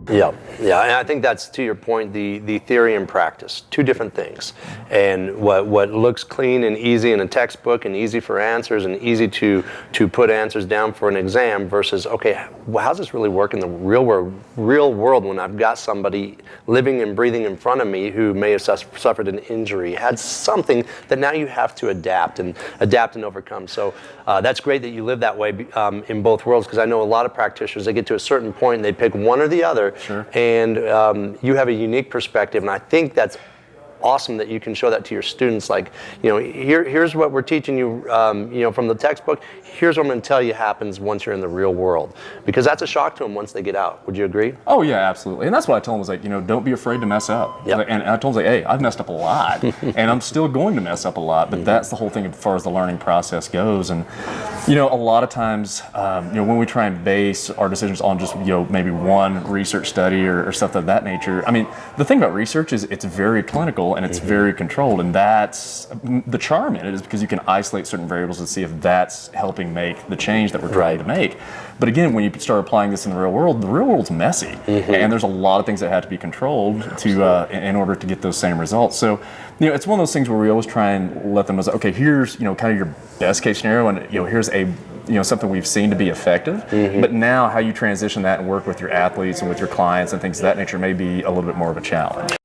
Yeah, yeah, and I think that's, to your point, the theory and practice, two different things. And what looks clean and easy in a textbook and easy for answers and easy to put answers down for an exam versus, okay, how's this really work in the real world when I've got somebody living and breathing in front of me who may have suffered an injury, had something that now you have to adapt and overcome. So that's great that you live that way in both worlds, because I know a lot of practitioners, they get to a certain point and they pick one or the other. Sure. And you have a unique perspective, and I think that's awesome that you can show that to your students. Like, here's what we're teaching you, from the textbook. Here's what I'm going to tell you happens once you're in the real world, because that's a shock to them once they get out. Would you agree? Oh yeah, absolutely. And that's what I told them was like, don't be afraid to mess up. Yep. And I told them, hey, I've messed up a lot, and I'm still going to mess up a lot. But that's the whole thing as far as the learning process goes. And a lot of times, when we try and base our decisions on just maybe one research study or stuff of that nature. I mean, the thing about research is it's very clinical and it's very controlled, and that's the charm in it, is because you can isolate certain variables to see if that's helping make the change that we're trying to make. But again, when you start applying this in the real world's messy, and there's a lot of things that have to be controlled to in order to get those same results. So, it's one of those things where we always try and let them know, okay, here's kind of your best case scenario, and here's a something we've seen to be effective. But now how you transition that and work with your athletes and with your clients and things of that nature may be a little bit more of a challenge.